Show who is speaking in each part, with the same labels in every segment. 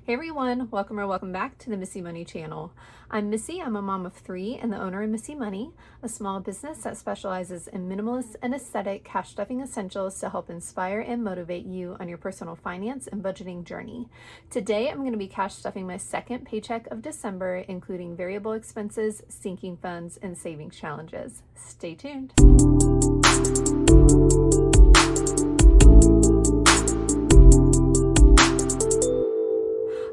Speaker 1: Hey everyone, welcome or welcome back to the Missy Money channel. I'm Missy, I'm a mom of 3 and the owner of Missy Money, a small business that specializes in minimalist and aesthetic cash stuffing essentials to help inspire and motivate you on your personal finance and budgeting journey. Today I'm going to be cash stuffing my second paycheck of December, including variable expenses, sinking funds, and savings challenges. Stay tuned.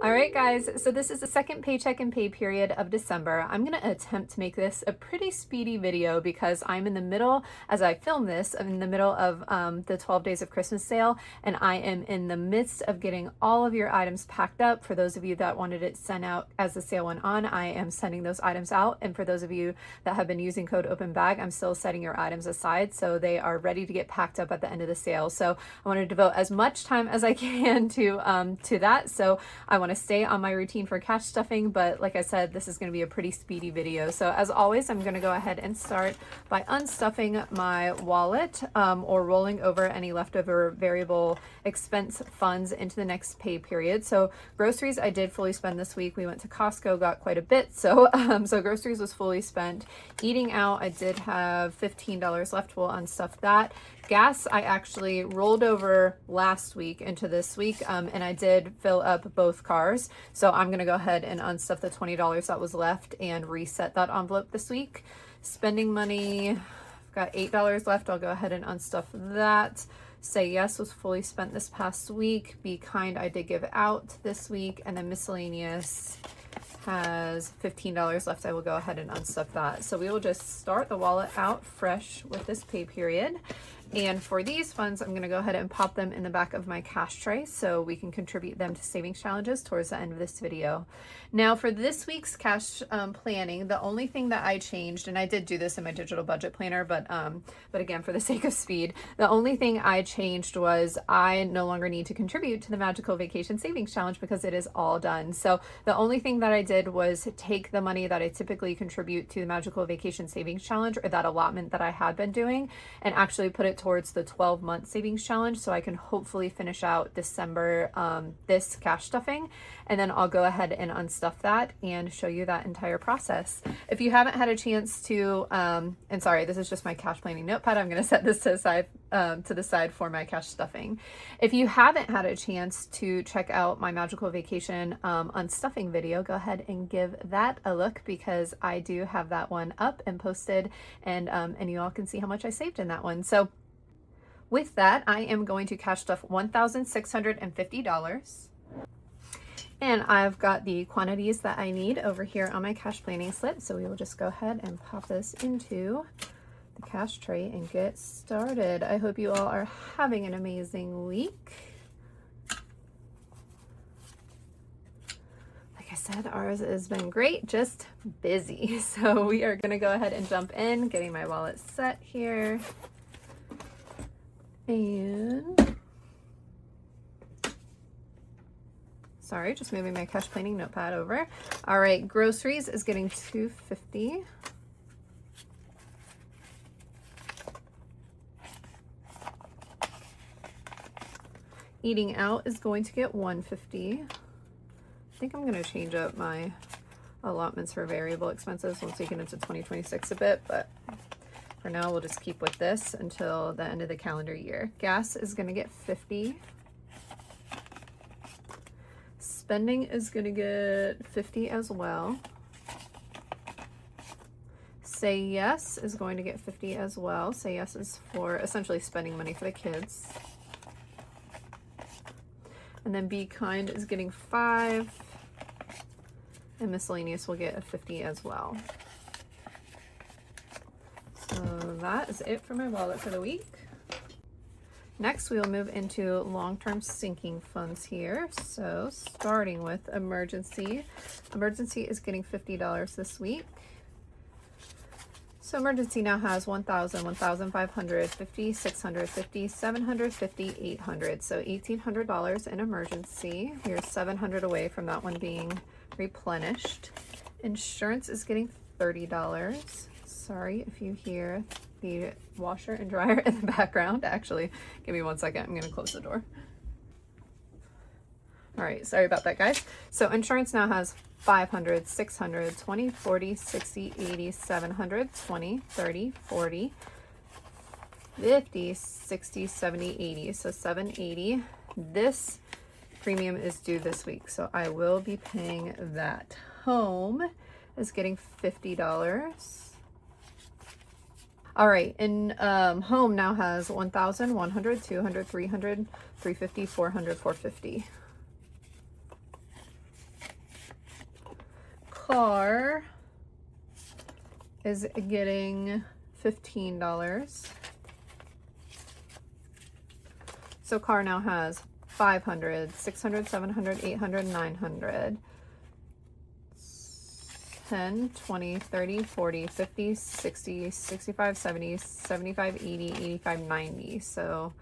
Speaker 1: All right, guys, so this is the second paycheck and pay period of December. I'm going to attempt to make this a pretty speedy video because I'm in the middle, as I film this, I'm in the middle of the 12 days of Christmas sale, and I am in the midst of getting all of your items packed up. For those of you that wanted it sent out as the sale went on, I am sending those items out. And for those of you that have been using code OPENBAG, I'm still setting your items aside so they are ready to get packed up at the end of the sale. So I want to devote as much time as I can to that. So I want to stay on my routine for cash stuffing, but like I said, this is going to be a pretty speedy video. So as always, I'm going to go ahead and start by unstuffing my wallet or rolling over any leftover variable expense funds into the next pay period. So groceries I did fully spend this week. We went to Costco, got quite a bit. So groceries was fully spent. Eating out, I did have $15 left. We'll unstuff that. Gas, I actually rolled over last week into this week, and I did fill up both cars. So I'm going to go ahead and unstuff the $20 that was left and reset that envelope this week. Spending money, I've got $8 left. I'll go ahead and unstuff that. Say Yes was fully spent this past week. Be Kind, I did give out this week. And then miscellaneous has $15 left. I will go ahead and unstuff that. So we will just start the wallet out fresh with this pay period. And for these funds, I'm going to go ahead and pop them in the back of my cash tray so we can contribute them to savings challenges towards the end of this video. Now for this week's cash planning, the only thing that I changed, and I did do this in my digital budget planner, but again, for the sake of speed, the only thing I changed was I no longer need to contribute to the Magical Vacation Savings Challenge because it is all done. So the only thing that I did was take the money that I typically contribute to the Magical Vacation Savings Challenge, or that allotment that I had been doing, and actually put it towards the 12-month savings challenge so I can hopefully finish out December this cash stuffing, and then I'll go ahead and unstuff that and show you that entire process. If you haven't had a chance to, and sorry, this is just my cash planning notepad. I'm going to set this to the side for my cash stuffing. If you haven't had a chance to check out my Magical Vacation unstuffing video, go ahead and give that a look because I do have that one up and posted, and you all can see how much I saved in that one. So with that, I am going to cash stuff $1,650. And I've got the quantities that I need over here on my cash planning slip. So we will just go ahead and pop this into the cash tray and get started. I hope you all are having an amazing week. Like I said, ours has been great, just busy. So we are gonna go ahead and jump in, getting my wallet set here. And sorry, just moving my cash planning notepad over. All right, groceries is getting $250. Eating out is going to get $150. I think I'm going to change up my allotments for variable expenses once we get into 2026 a bit, but for now we'll just keep with this until the end of the calendar year. Gas is going to get $50. Spending is going to get $50 as well. Say Yes is going to get $50 as well. Say Yes is for essentially spending money for the kids. And then Be Kind is getting $5. And miscellaneous will get a $50 as well. So that is it for my wallet for the week. Next, we will move into long-term sinking funds here. So starting with emergency. Emergency is getting $50 this week. So emergency now has $1,000, $1,500, $50, $600, $50, $750, $800. So $1,800 in emergency. We're $700 away from that one being replenished. Insurance is getting $30. Sorry if you hear the washer and dryer in the background. Actually, give me 1 second. I'm going to close the door. All All right, sorry about that, guys. So insurance now has 500, 600, 20, 40, 60, 80, 700, 20, 30, 40, 50, 60, 70, 80. So 780. This premium is due this week, so I will be paying that. Home is getting $50. All right, and home now has 1,000, 100, 200, 300, 350, 400, 450. Car is getting $15. So car now has 500, 600, 700, 800, 900, 10, 20, 30, 40, 50, 60, 65, 70, 75, 80, 85, 90. So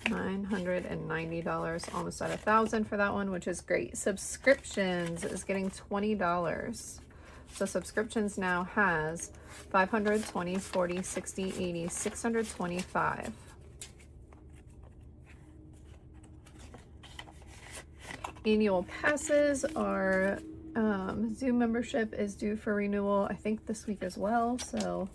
Speaker 1: $990, almost at $1,000 for that one, which is great. Subscriptions is getting $20. So subscriptions now has 500, 20, 40, 60, 80, 625. Annual passes are, Zoom membership is due for renewal, I think this week as well, so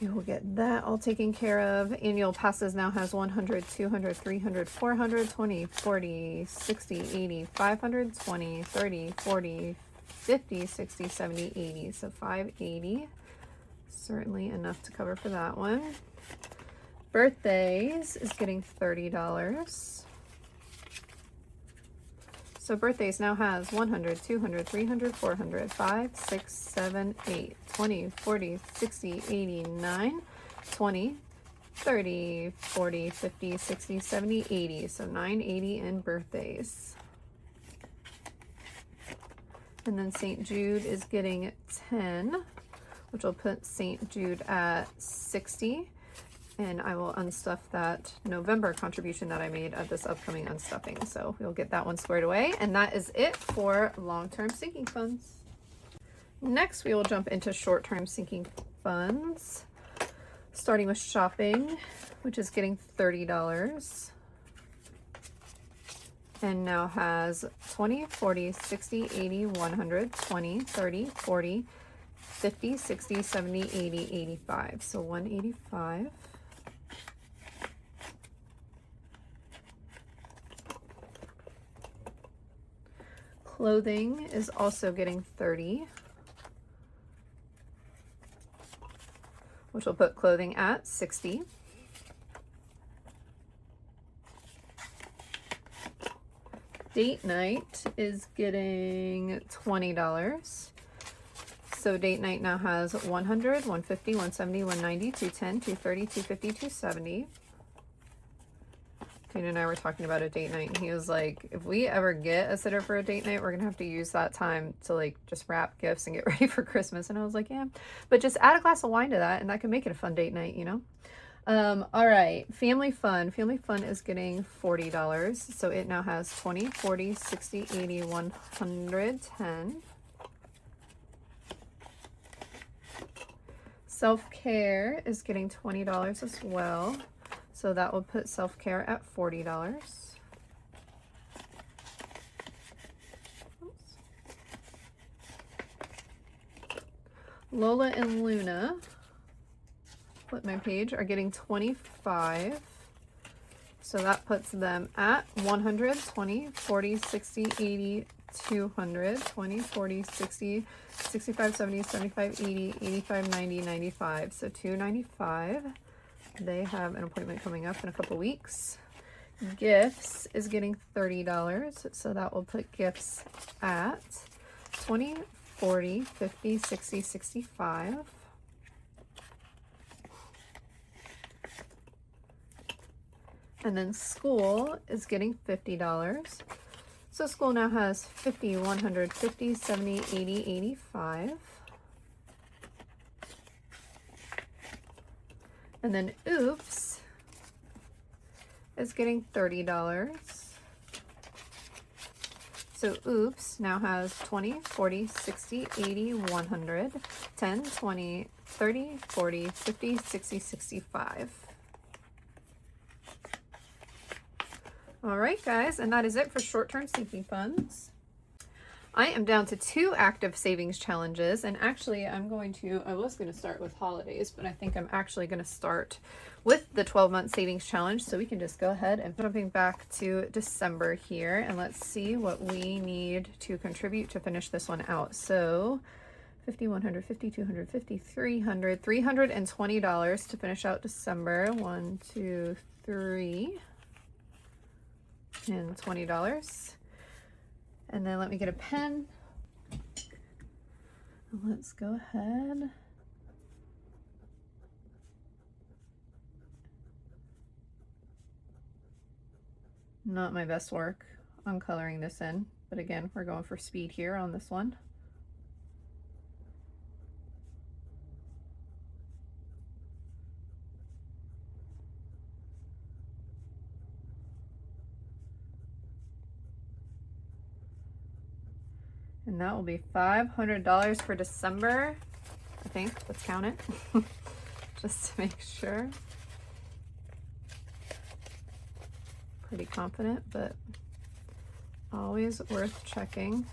Speaker 1: we will get that all taken care of. Annual passes now has 100, 200, 300, 400, 20, 40, 60, 80, 500, 20, 30, 40, 50, 60, 70, 80. So 580, certainly enough to cover for that one. Birthdays is getting $30. So birthdays now has 100, 200, 300, 400, 5, 6, 7, 8, 20, 40, 60, 80, 9, 20, 30, 40, 50, 60, 70, 80. So 980 in birthdays. And then St. Jude is getting 10, which will put St. Jude at 60. And I will unstuff that November contribution that I made at this upcoming unstuffing. So we'll get that one squared away. And that is it for long-term sinking funds. Next, we will jump into short-term sinking funds, starting with shopping, which is getting $30. And now has 20, 40, 60, 80, 100, 20, 30, 40, 50, 60, 70, 80, 85. So 185. Clothing is also getting 30, which will put clothing at 60. Date night is getting $20. So date night now has 100, 150, 170, 190, 210, 230, 250, 270. Tina and I were talking about a date night, and he was like, if we ever get a sitter for a date night, we're gonna have to use that time to like just wrap gifts and get ready for Christmas. And I was like, yeah, but just add a glass of wine to that and that can make it a fun date night, you know? All right, family fun. Family fun is getting $40. So it now has 20, 40, 60, 80, 110. Self-care is getting $20 as well. So that will put self-care at $40. Lola and Luna, flip my page, are getting 25. So that puts them at 100, 20, 40, 60, 80, 200, 20, 40, 60, 65, 70, 75, 80, 85, 90, 95. So 295. They have an appointment coming up in a couple weeks. Gifts is getting $30. So that will put gifts at 20, 40, 50, 60, 65. And then school is getting $50. So school now has 50, 100, 50, 70, 80, 85. And then Oops is getting $30. So Oops now has 20, 40, 60, 80, 100, 10, 20, 30, 40, 50, 60, 65. All right, guys, and that is it for short-term sinking funds. I am down to 2 active savings challenges, and actually I was going to start with holidays, but I think I'm actually going to start with the 12-month savings challenge. So we can just go ahead and jumping back to December here, and let's see what we need to contribute to finish this one out. So 50, 150, 250, 300, $320 to finish out December. 1, 2, 3, and $20. And then let me get a pen. Let's go ahead. Not my best work on coloring this in, but again, we're going for speed here on this one. And that will be $500 for December. I think, let's count it, just to make sure. Pretty confident, but always worth checking.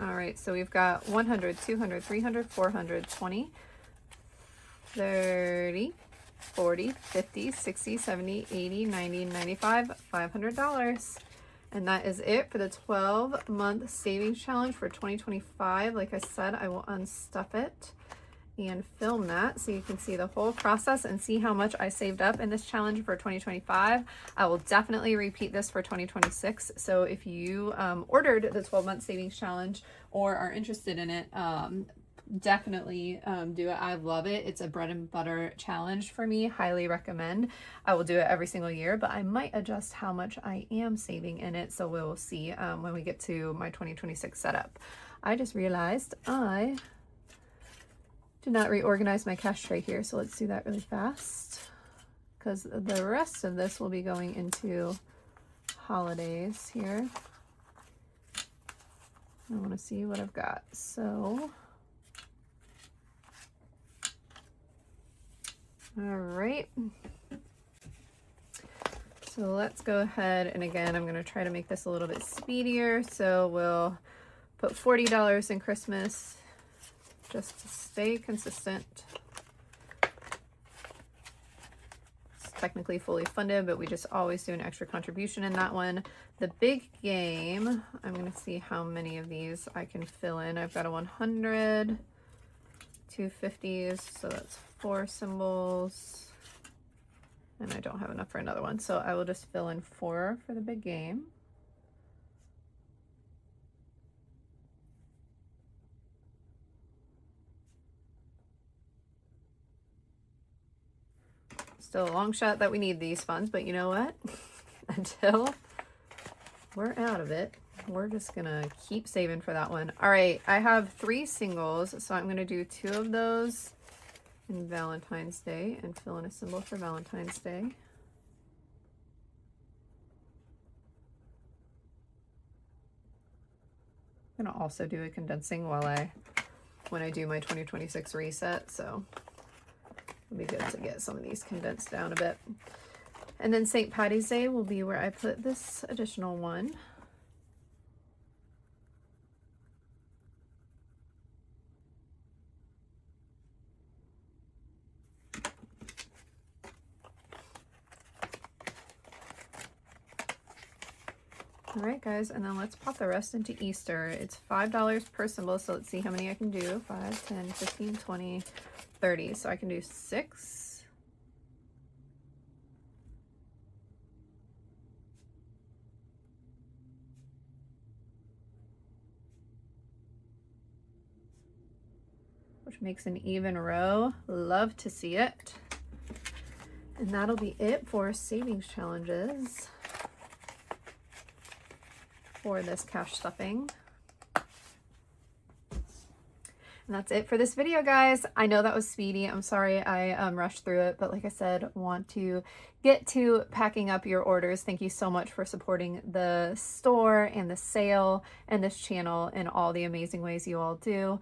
Speaker 1: All right, so we've got 100, 200, 300, 400, 20, 30, 40, 50, 60, 70, 80, 90, 95, $500. And that is it for the 12-month savings challenge for 2025. Like I said, I will unstuff it and film that so you can see the whole process and see how much I saved up in this challenge for 2025. I will definitely repeat this for 2026. So if you ordered the 12-month savings challenge or are interested in it, definitely do it. I love it. It's a bread and butter challenge for me. Highly recommend. I will do it every single year, but I might adjust how much I am saving in it. So we will see when we get to my 2026 setup. I just realized I did not reorganize my cash tray here. So let's do that really fast because the rest of this will be going into holidays here. I want to see what I've got. So all right, so let's go ahead, and again, I'm going to try to make this a little bit speedier, so we'll put $40 in Christmas just to stay consistent. It's technically fully funded, but we just always do an extra contribution in that one. The big game, I'm going to see how many of these I can fill in. I've got a 100, 250s, so that's 4 symbols, and I don't have enough for another one, so I will just fill in 4 for the big game. Still a long shot that we need these funds, but you know what? Until we're out of it, we're just gonna keep saving for that one. All right, I have 3 singles, so I'm gonna do 2 of those in Valentine's Day and fill in a symbol for Valentine's Day. I'm gonna also do a condensing when I do my 2026 reset, so it'll be good to get some of these condensed down a bit. And then St. Patty's Day will be where I put this additional one. All right, guys, and then let's pop the rest into Easter. It's $5 per symbol, so let's see how many I can do. 5, 10, 15, 20, 30. So I can do 6. Which makes an even row. Love to see it. And that'll be it for savings challenges for this cash stuffing. And that's it for this video, guys. I know that was speedy. I'm sorry I rushed through it, but like I said, want to get to packing up your orders. Thank you so much for supporting the store and the sale and this channel in all the amazing ways you all do.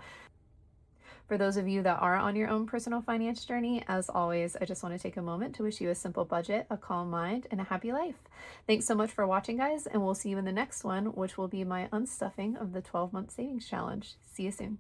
Speaker 1: For those of you that are on your own personal finance journey, as always, I just want to take a moment to wish you a simple budget, a calm mind, and a happy life. Thanks so much for watching, guys, and we'll see you in the next one, which will be my unstuffing of the 12-month savings challenge. See you soon.